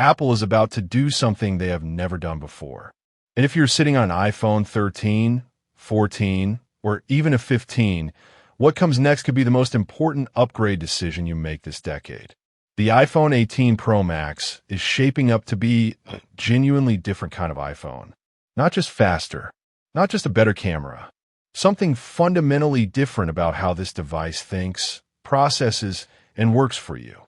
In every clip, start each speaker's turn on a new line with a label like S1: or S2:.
S1: Apple is about to do something they have never done before. And if you're sitting on an iPhone 13, 14, or even a 15, what comes next could be the most important upgrade decision you make this decade. The iPhone 18 Pro Max is shaping up to be a genuinely different kind of iPhone. Not just faster, not just a better camera. Something fundamentally different about how this device thinks, processes, and works for you.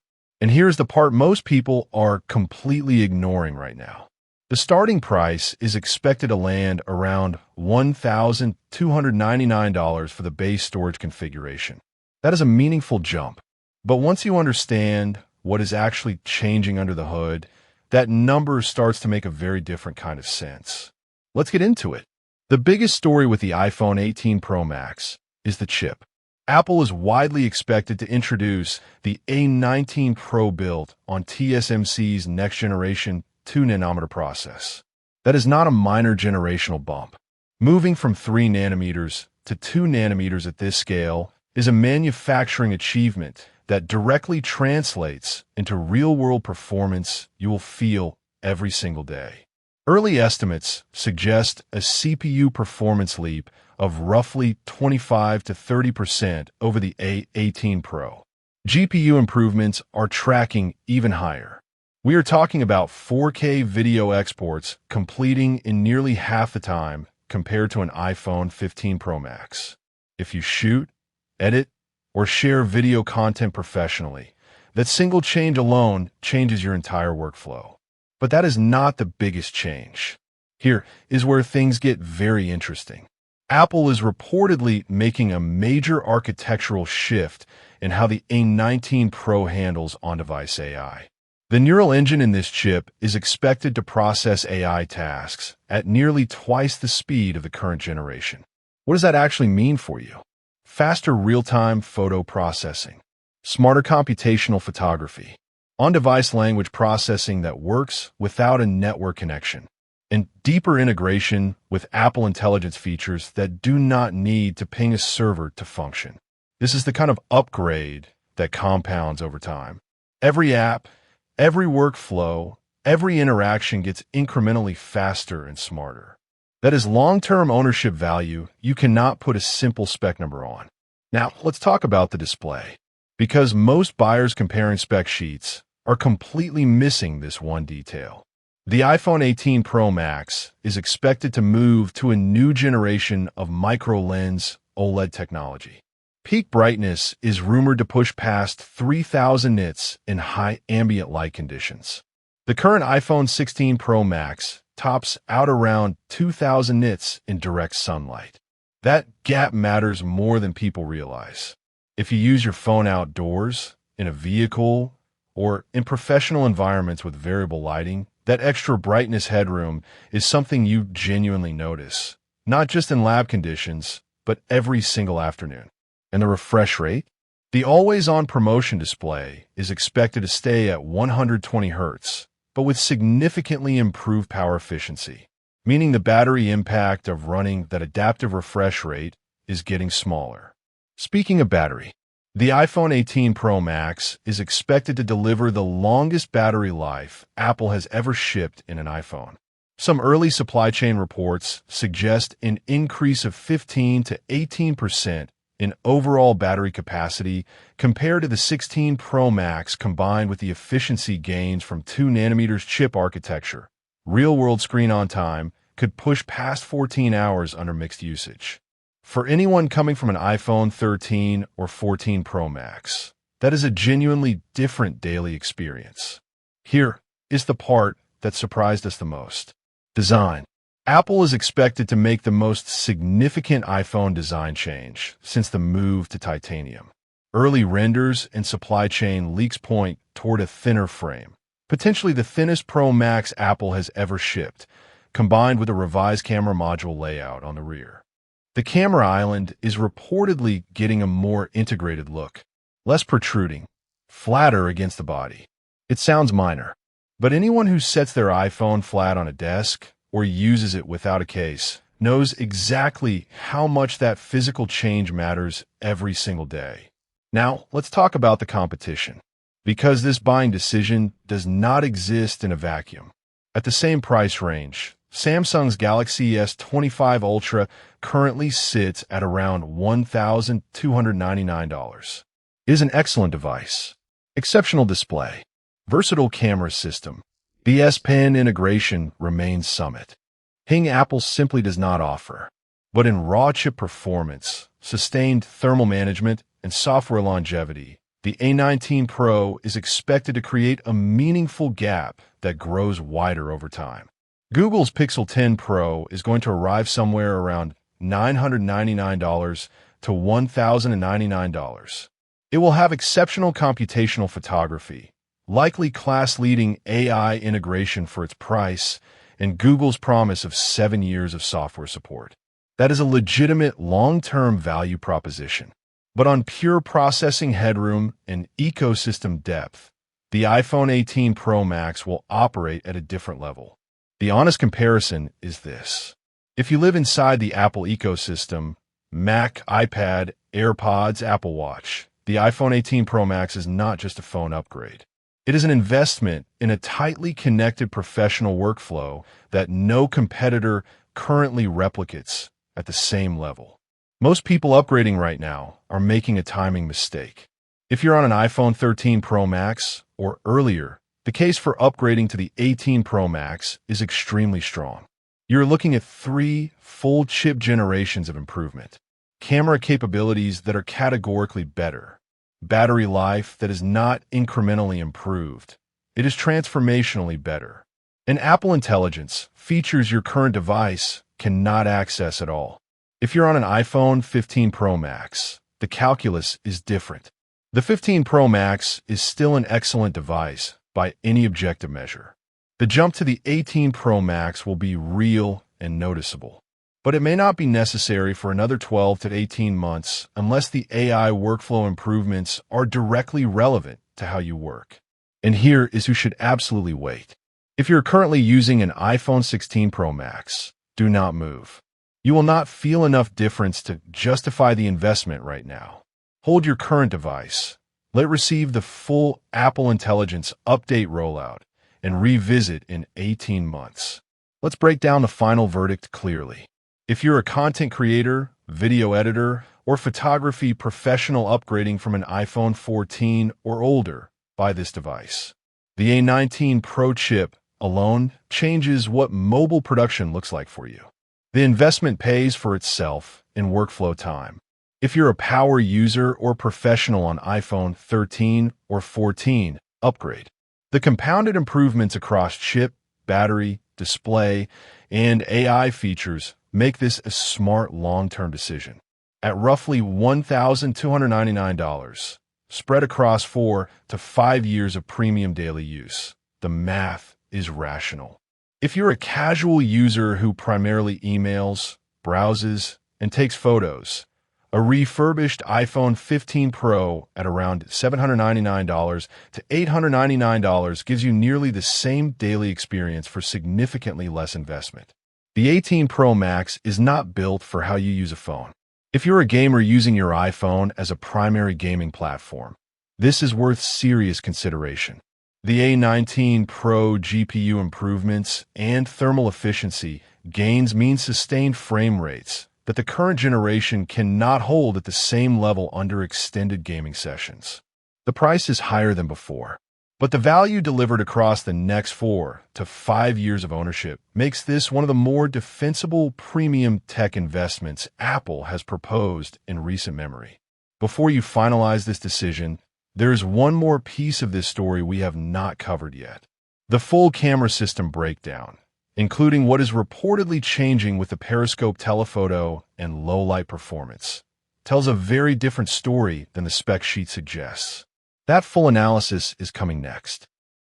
S1: And here's the part most people are completely ignoring right now. The starting price is expected to land around $1,299 for the base storage configuration. That is a meaningful jump. But once you understand what is actually changing under the hood, that number starts to make a very different kind of sense. Let's get into it. The biggest story with the iPhone 18 Pro Max is the chip. Apple is widely expected to introduce the A19 Pro build on TSMC's next-generation 2-nanometer process. That is not a minor generational bump. Moving from 3 nanometers to 2 nanometers at this scale is a manufacturing achievement that directly translates into real-world performance you will feel every single day. Early estimates suggest a CPU performance leap of roughly 25 to 30% over the A18 Pro. GPU improvements are tracking even higher. We are talking about 4K video exports completing in nearly half the time compared to an iPhone 15 Pro Max. If you shoot, edit, or share video content professionally, that single change alone changes your entire workflow. But that is not the biggest change. Here is where things get very interesting. Apple is reportedly making a major architectural shift in how the A19 Pro handles on-device AI. The neural engine in this chip is expected to process AI tasks at nearly twice the speed of the current generation. What does that actually mean for you? Faster real-time photo processing, smarter computational photography, on-device language processing that works without a network connection, and deeper integration with Apple Intelligence features that do not need to ping a server to function. This is the kind of upgrade that compounds over time. Every app, every workflow, every interaction gets incrementally faster and smarter. That is long-term ownership value you cannot put a simple spec number on. Now, let's talk about the display. Because most buyers comparing spec sheets are completely missing this one detail. The iPhone 18 Pro Max is expected to move to a new generation of micro-lens OLED technology. Peak brightness is rumored to push past 3,000 nits in high ambient light conditions. The current iPhone 16 Pro Max tops out around 2,000 nits in direct sunlight. That gap matters more than people realize. If you use your phone outdoors, in a vehicle, or in professional environments with variable lighting, that extra brightness headroom is something you genuinely notice, not just in lab conditions, but every single afternoon. And the refresh rate? The always-on promotion display is expected to stay at 120 Hz, but with significantly improved power efficiency, meaning the battery impact of running that adaptive refresh rate is getting smaller. Speaking of battery, the iPhone 18 Pro Max is expected to deliver the longest battery life Apple has ever shipped in an iPhone. Some early supply chain reports suggest an increase of 15 to 18% in overall battery capacity compared to the 16 Pro Max, combined with the efficiency gains from 2 nanometers chip architecture. Real-world screen on time could push past 14 hours under mixed usage. For anyone coming from an iPhone 13 or 14 Pro Max, that is a genuinely different daily experience. Here is the part that surprised us the most. Design. Apple is expected to make the most significant iPhone design change since the move to titanium. Early renders and supply chain leaks point toward a thinner frame, potentially the thinnest Pro Max Apple has ever shipped, combined with a revised camera module layout on the rear. The camera island is reportedly getting a more integrated look, less protruding, flatter against the body. It sounds minor, but anyone who sets their iPhone flat on a desk or uses it without a case knows exactly how much that physical change matters every single day. Now, let's talk about the competition. because this buying decision does not exist in a vacuum. At the same price range, Samsung's Galaxy S25 Ultra currently sits at around $1,299. It is an excellent device. Exceptional display. Versatile camera system. The S Pen integration remains summit. Ping Apple simply does not offer. But in raw chip performance, sustained thermal management, and software longevity, the A19 Pro is expected to create a meaningful gap that grows wider over time. Google's Pixel 10 Pro is going to arrive somewhere around $999 to $1,099. It will have exceptional computational photography, likely class-leading AI integration for its price, and Google's promise of 7 years of software support. That is a legitimate long-term value proposition. But on pure processing headroom and ecosystem depth, the iPhone 18 Pro Max will operate at a different level. The honest comparison is this. If you live inside the Apple ecosystem, Mac, iPad, AirPods, Apple Watch, the iPhone 18 Pro Max is not just a phone upgrade. It is an investment in a tightly connected professional workflow that no competitor currently replicates at the same level. Most people upgrading right now are making a timing mistake. If you're on an iPhone 13 Pro Max or earlier, the case for upgrading to the 18 Pro Max is extremely strong. You're looking at 3 full chip generations of improvement. Camera capabilities that are categorically better. Battery life that is not incrementally improved. It is transformationally better. And Apple Intelligence, features your current device cannot access at all. If you're on an iPhone 15 Pro Max, the calculus is different. The 15 Pro Max is still an excellent device by any objective measure. The jump to the 18 Pro Max will be real and noticeable. But it may not be necessary for another 12 to 18 months unless the AI workflow improvements are directly relevant to how you work. And here is who should absolutely wait. If you're currently using an iPhone 16 Pro Max, do not move. You will not feel enough difference to justify the investment right now. Hold your current device. Let it receive the full Apple Intelligence update rollout and revisit in 18 months. Let's break down the final verdict clearly. If you're a content creator, video editor, or photography professional upgrading from an iPhone 14 or older, buy this device. The A19 Pro chip alone changes what mobile production looks like for you. The investment pays for itself in workflow time. If you're a power user or professional on iPhone 13 or 14, upgrade. The compounded improvements across chip, battery, display, and AI features make this a smart long-term decision. At roughly $1,299, spread across 4 to 5 years of premium daily use, the math is rational. If you're a casual user who primarily emails, browses, and takes photos, a refurbished iPhone 15 Pro at around $799 to $899 gives you nearly the same daily experience for significantly less investment. The 18 Pro Max is not built for how you use a phone. If you're a gamer using your iPhone as a primary gaming platform, this is worth serious consideration. The A19 Pro GPU improvements and thermal efficiency gains mean sustained frame rates that the current generation cannot hold at the same level under extended gaming sessions. The price is higher than before, but the value delivered across the next 4 to 5 years of ownership makes this one of the more defensible premium tech investments Apple has proposed in recent memory. Before you finalize this decision, there is one more piece of this story we have not covered yet. The full camera system breakdown, including what is reportedly changing with the periscope telephoto and low-light performance, tells a very different story than the spec sheet suggests. That full analysis is coming next.